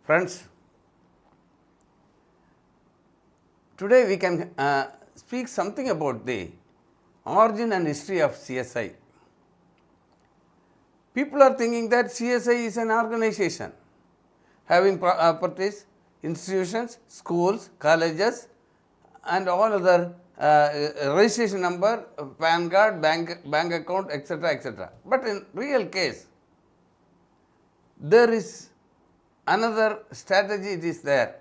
Friends, today we can speak something about the origin and history of CSI. People are thinking that CSI is an organization having properties, institutions, schools, colleges and all other registration number, PAN card, bank account, etc., etc. But in real case, there is another strategy it is there.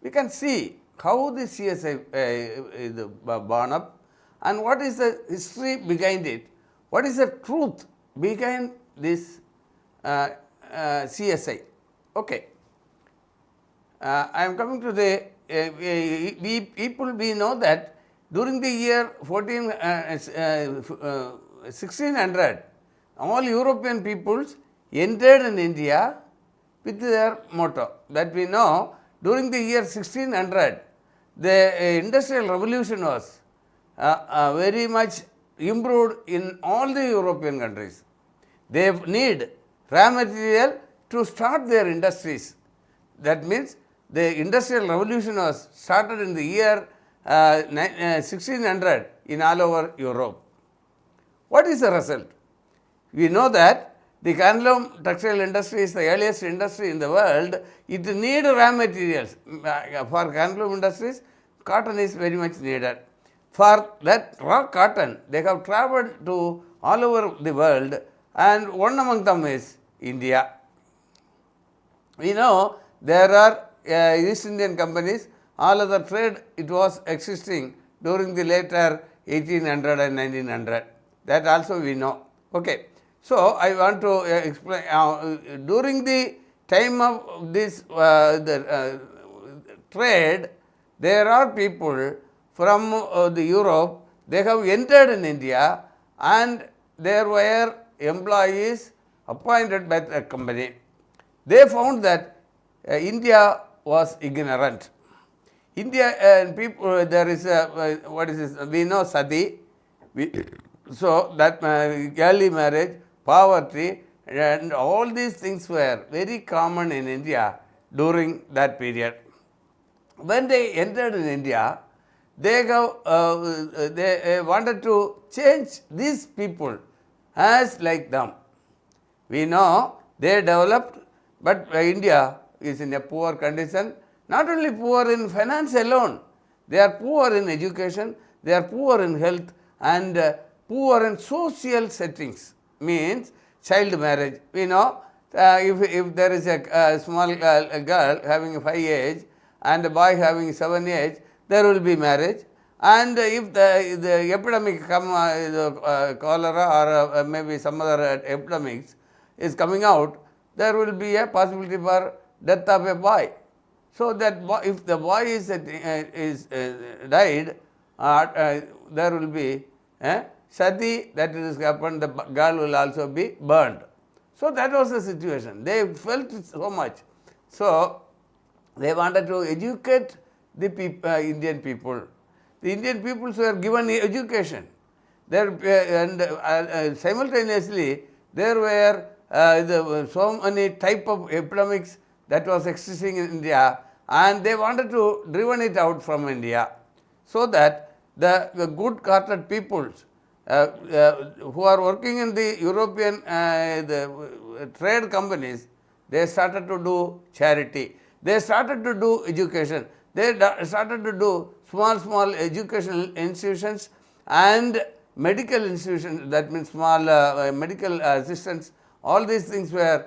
We can see how the CSI is born up and what is the history behind it, what is the truth behind this CSI. Okay. I am coming to the, we know that during the year 1600, all European peoples entered in India with their motto that we know during the year 1600, the industrial revolution was very much improved in all the European countries. They need raw material to start their industries. That means the industrial revolution was started in the year 1600 in all over Europe. What is the result? We know that the handloom textile industry is the earliest industry in the world. It needs raw materials. For handloom industries, cotton is very much needed. For that raw cotton, they have traveled to all over the world, and one among them is India. We know there are East Indian companies, all other trade it was existing during the later 1800 and 1900. That also we know. Okay. So, I want to explain during the time of this trade, there are people from the Europe, they have entered in India and there were employees appointed by the company. They found that India was ignorant. India and people, there is a, what is this, we know sati, so that early marriage, poverty and all these things were very common in India during that period. When they entered in India, they wanted to change these people as like them. We know they developed, but India is in a poor condition. Not only poor in finance alone, they are poor in education, they are poor in health and poor in social settings. Means child marriage. We know if there is a small girl having 5 age and a boy having 7 age, there will be marriage. And if the epidemic come, cholera or maybe some other epidemics is coming out, there will be a possibility for death of a boy. So that if the boy is died, there will be sati, that is happened, the girl will also be burned. So that was the situation. They felt it so much. So they wanted to educate the Indian people. The Indian peoples were given education. There and simultaneously there were so many type of epidemics that was existing in India, and they wanted to driven it out from India, so that the good-hearted peoples who are working in the European the trade companies, they started to do charity, they started to do education, they started to do small educational institutions and medical institutions, that means small medical assistance. All these things were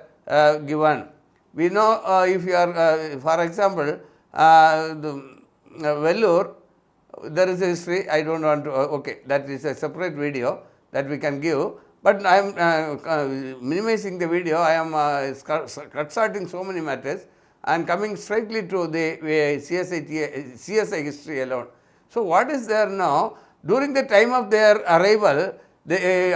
given. We know if you are, for example, Vellore, there is a history, I don't want to, okay, that is a separate video that we can give, but I am minimizing the video, I am cut-sorting so many matters and coming straightly to the CSI history alone. So what is there now? During the time of their arrival,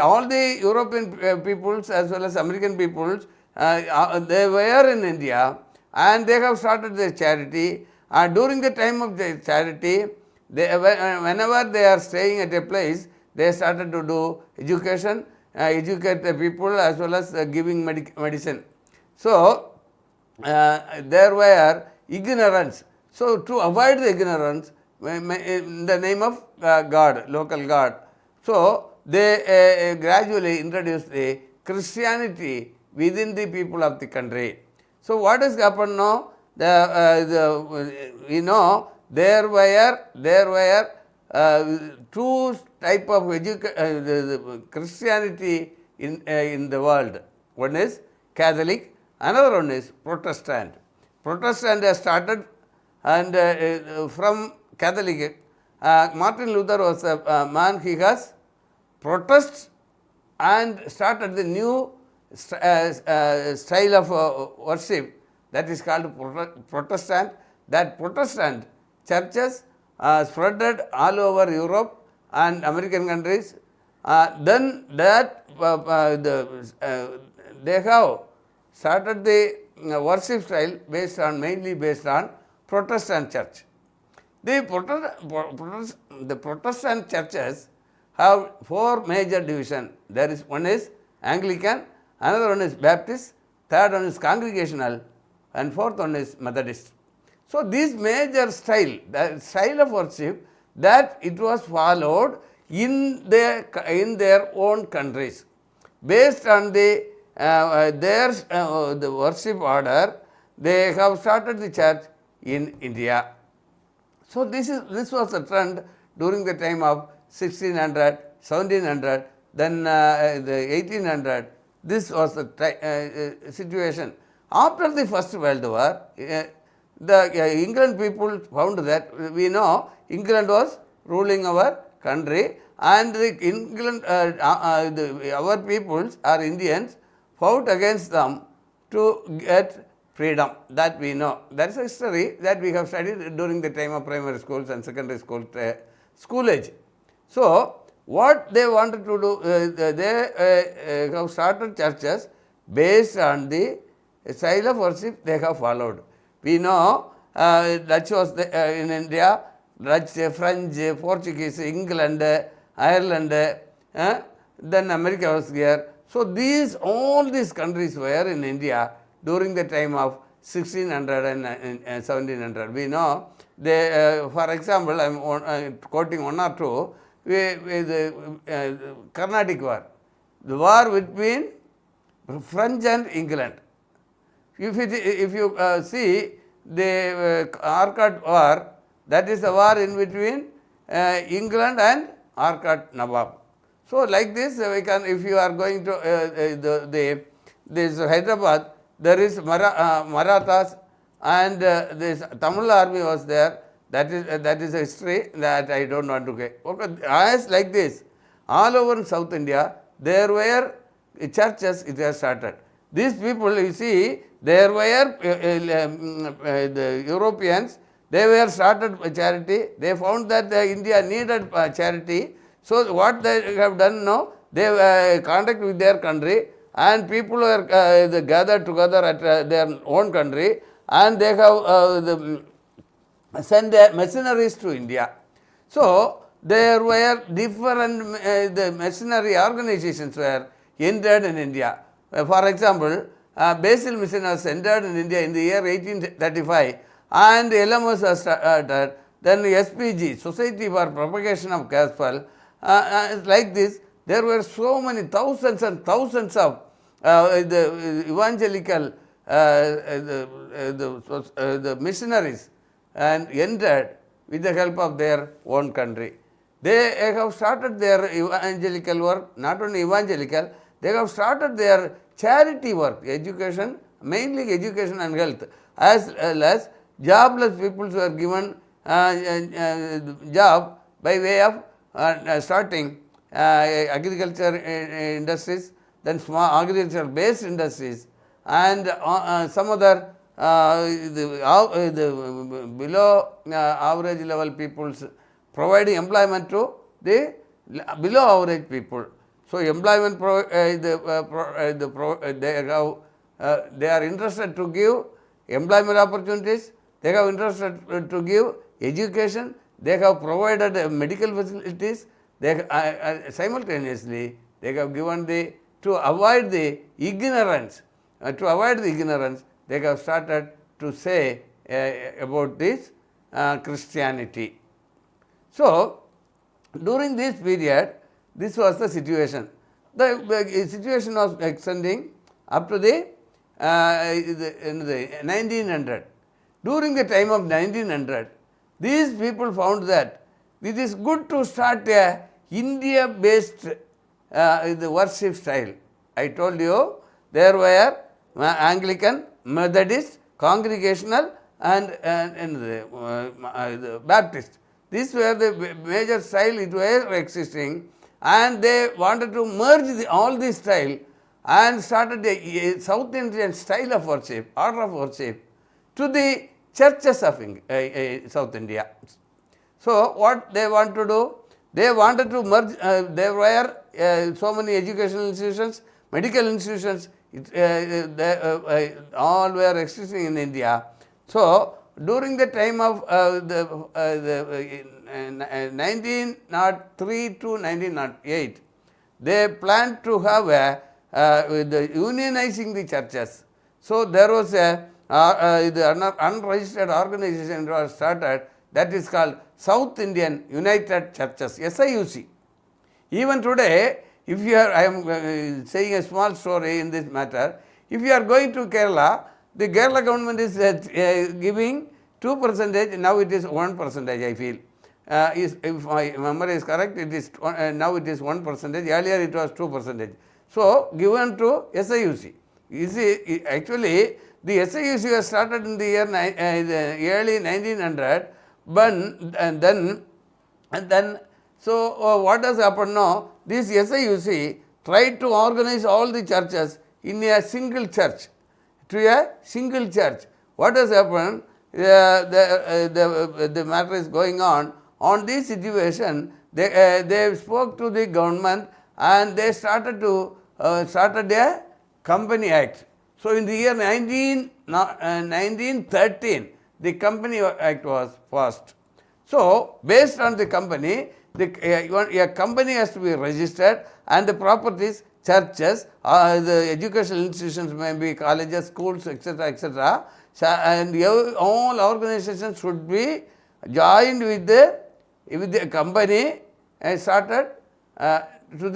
all the European peoples as well as American peoples, they were in India and they have started their charity. During the time of their charity, whenever they are staying at a place, they started to do education, educate the people as well as giving medicine. So there were ignorance. So to avoid the ignorance, in the name of God, local God, so they gradually introduced the Christianity within the people of the country. So what has happened now? There were two type of the Christianity in the world. One is Catholic, another one is Protestant. Protestant has started, and from Catholic, Martin Luther was a man. He has protest and started the new style of worship that is called Protestant. That Protestant churches spreaded all over Europe and American countries. Then that they have started the worship style mainly based on Protestant church. The Protestant churches have four major divisions. There is one is Anglican, another one is Baptist, third one is Congregational, and fourth one is Methodist. So this major style, the style of worship, that it was followed in their own countries. Based on the worship order, they have started the church in India. So this was the trend during the time of 1600, 1700, then the 1800. This was the situation. After the First World War, the England people found that, we know England was ruling our country, and our peoples, our Indians, fought against them to get freedom. That we know. That is a history that we have studied during the time of primary schools and secondary school age. So what they wanted to do, they have started churches based on the style of worship they have followed. We know Dutch was in India, Dutch, French, Portuguese, England, Ireland, then America was here. So all these countries were in India during the time of 1600 and 1700. We know, for example, I am quoting one or two, with the Carnatic War, the war between French and England. If you see the Arcot War, that is a war in between England and Arcot Nawab. So like this, we can, if you are going to this Hyderabad, there is Marathas, and this Tamil army was there. That is a history that I don't want to get. Okay, as like this, all over South India, there were churches. It has started. These people, you see, there were the Europeans. They were started charity. They found that India needed charity. So what they have done now, they contact with their country, and people were gathered together at their own country, and they have send their missionaries to India. So there were different the missionary organizations were entered in India. For example, Basil Mission was entered in India in the year 1835, and LMS was started. Then SPG, Society for Propagation of Gospel. Like this, there were so many thousands and thousands of the evangelical the missionaries and entered with the help of their own country. They have started their evangelical work, not only evangelical, they have started their charity work, education, mainly education and health, as well as jobless people were given job by way of starting agriculture industries, then small agriculture based industries, and some other the below average level peoples, providing employment to the below average people. So employment they are interested to give employment opportunities, they have interested to give education, they have provided medical facilities, they simultaneously they have given to avoid the ignorance. they have started to say about this Christianity. So, during this period, this was the situation. The situation was extending up to the 1900. During the time of 1900, these people found that it is good to start a India-based the worship style. I told you there were Anglican, Methodist, Congregational and the Baptist. These were the major style it was existing, and they wanted to merge all this style and started a South Indian style of worship, order of worship to the churches of South India. So, what they want to do? They wanted to merge, there were so many educational institutions, medical institutions, all were existing in India. So, during the time of 1903 to 1908, they planned to have unionizing the churches. So, there was the unregistered organization was started, that is called South Indian United Churches, SIUC. Even today, if you are, I am saying a small story in this matter, if you are going to Kerala, the Kerala government is giving 2%, now it is 1%, I feel. If my memory is correct, it is now it is 1%, earlier it was 2%. So, given to SIUC. You see, actually, the SIUC was started in the year early 1900, but and then so what has happened now? This SIUC tried to organize all the churches in a single church, to a single church. What has happened? The matter is going on. On this situation, they spoke to the government and they started a Company Act. So, in the year 1913, the Company Act was passed. So, based on the company, a company has to be registered, and the properties, churches, the educational institutions, maybe colleges, schools, etc., etc., and all organizations should be joined with the company and started to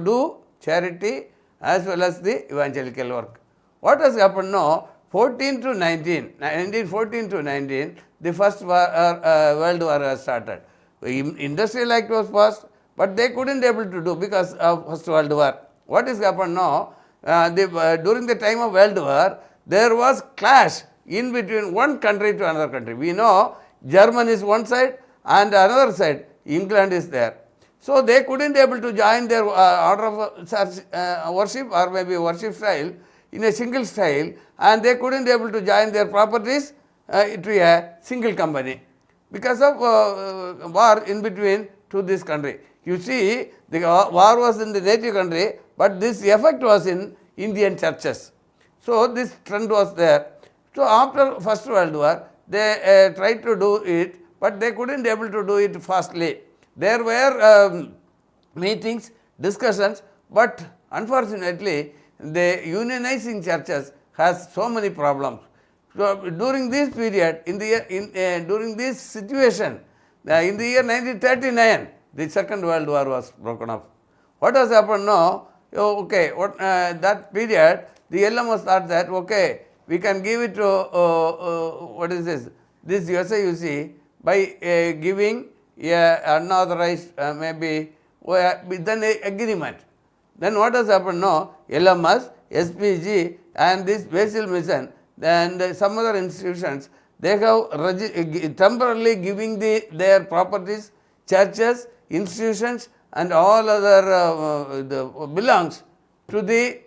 do charity as well as the evangelical work. What has happened now? 1914 to 19, the first World War has started. Industrial Act was passed, but they couldn't able to do because of First World War. What has happened now? During the time of World War, there was clash in between one country to another country. We know Germany is one side and another side, England is there. So, they couldn't able to join their order of worship or maybe worship style in a single style, and they couldn't able to join their properties to a single company because of war in between to this country. You see, the war was in the native country, but this effect was in Indian churches. So, this trend was there. So, after First World War, they tried to do it, but they couldn't able to do it fastly. There were meetings, discussions, but unfortunately, the unionizing churches has so many problems. So, during this period, during this situation, in the year 1939, the Second World War was broken up. What has happened now? Okay, that period, the LMS thought that, okay, we can give it to, what is this? This SIUC by giving unauthorized maybe with an agreement. Then what has happened now? LMS, SPG and this Basil Mission and some other institutions, they have temporarily giving their properties, churches, institutions and all other belongs to the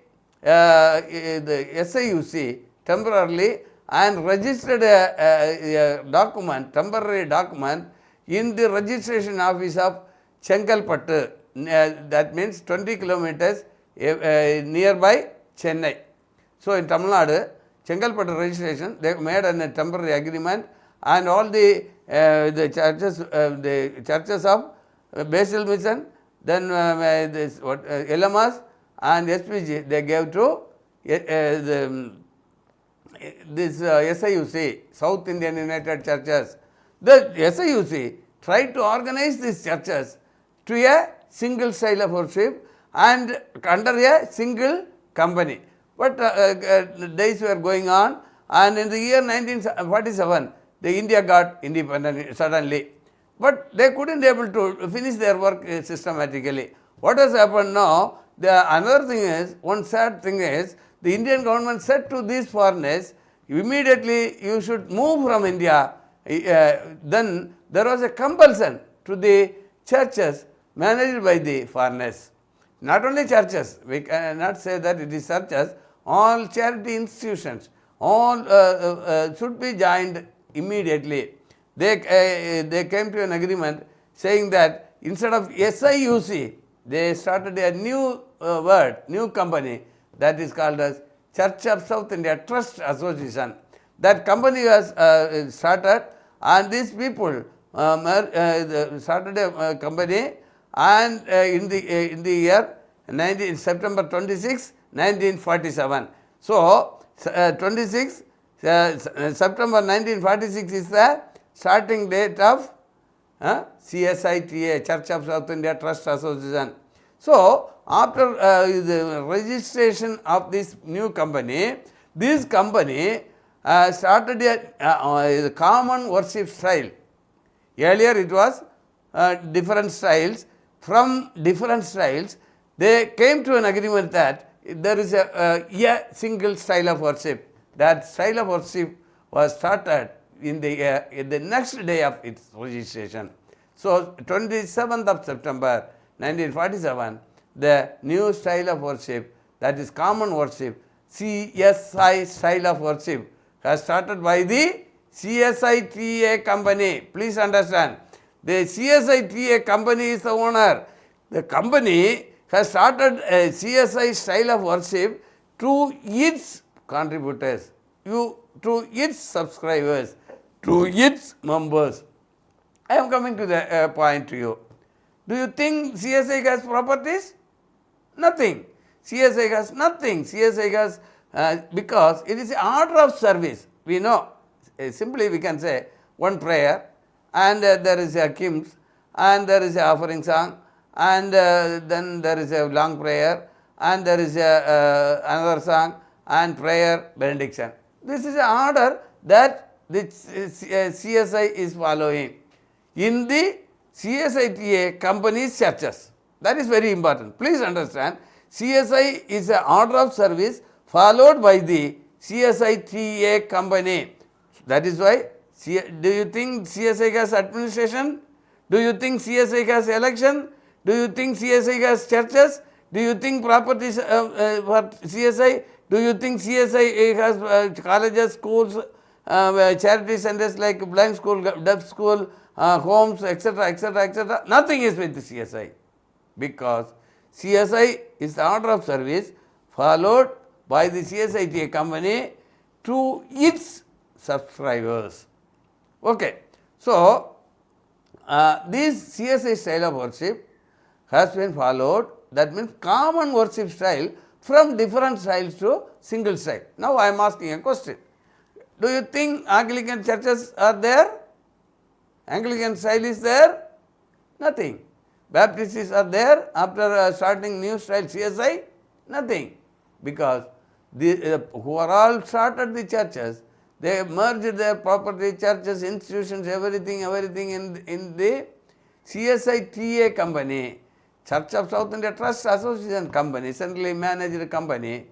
SIUC temporarily and registered a document, temporary document in the registration office of Chengalpattu, that means 20 kilometers nearby Chennai. So, in Tamil Nadu, Chengalpattu registration, they made a temporary agreement and all the churches of Basil Mission, then this LMS and SPG, they gave to this SIUC, South Indian United Churches, the SIUC tried to organize these churches to a single style of worship and under a single company. But days were going on, and in the year 1947, the India got independent suddenly. But they couldn't able to finish their work systematically. What has happened now? Another thing is, one sad thing is, the Indian government said to these foreigners, immediately you should move from India. Then there was a compulsion to the churches managed by the foreigners. Not only churches, we cannot say that it is churches, all charity institutions, all should be joined immediately. They came to an agreement saying that instead of SIUC, they started a new new company that is called as Church of South India Trust Association. That company was started, and these people started a company, and in the year September 26, 1947. So, 26 September 1946 is the starting date of CSITA, Church of South India Trust Association. So, after the registration of this new company, this company started a common worship style. Earlier it was different styles. From different styles, they came to an agreement that there is a single style of worship. That style of worship was started in the next day of its registration. So, 27th of September 1947, the new style of worship, that is common worship, CSI style of worship, has started by the CSITA company. Please understand, the CSITA company is the owner. The company has started a CSI style of worship to its contributors, to its subscribers, to its members. I am coming to the point to you. Do you think CSI has properties? Nothing. CSI has nothing. CSI has, because it is an order of service. We know, simply we can say one prayer, and there is a hymns, and there is a offering song, and then there is a long prayer, and there is another song, and prayer, benediction. This is an order that the CSI is following in the CSITA company's churches. That is very important. Please understand, CSI is an order of service followed by the CSITA company. That is why, do you think CSI has administration? Do you think CSI has election? Do you think CSI has churches? Do you think properties for CSI? Do you think CSI has colleges, schools, charity centers like blind school, deaf school, homes, etc., etc., etc.? Nothing is with the CSI, because CSI is the order of service followed by the CSITA company to its subscribers. Okay. So, this CSI style of worship has been followed. That means common worship style from different styles to single style. Now, I am asking a question. Do you think Anglican churches are there? Anglican style is there? Nothing. Baptists are there after starting new style CSI? Nothing. Because who are all started the churches, they merged their property, churches, institutions, everything in the CSITA company, Church of South India Trust Association company, centrally managed company,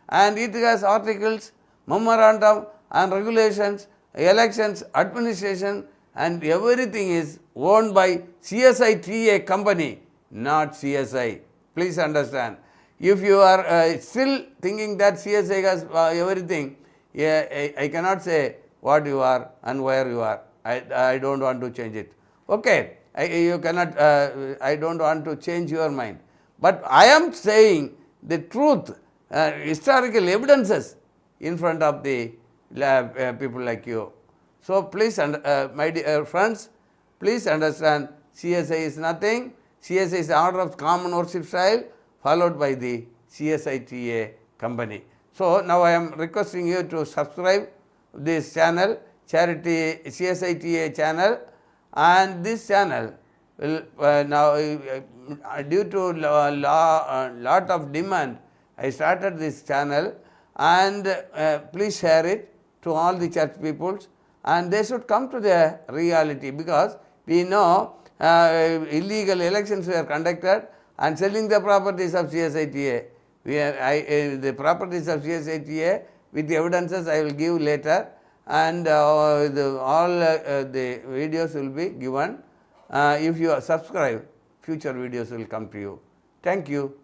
and it has articles, memorandum and regulations, elections, administration, and everything is owned by CSITA company, not CSI. Please understand. If you are still thinking that CSI has everything, I cannot say what you are and where you are. I don't want to change it. Okay, you cannot, I don't want to change your mind. But I am saying the truth, historical evidences in front of the people like you. So please, my dear friends, please understand, CSI is nothing. CSI is the order of common worship style followed by the CSITA company. So now I am requesting you to subscribe this channel, Charity CSITA channel, and this channel will now due to lot of demand, I started this channel, and please share it to all the church peoples, and they should come to the reality, because we know illegal elections were conducted and selling the properties of CSITA. The properties of CSITA with the evidences I will give later, and all the videos will be given. If you subscribe, future videos will come to you. Thank you.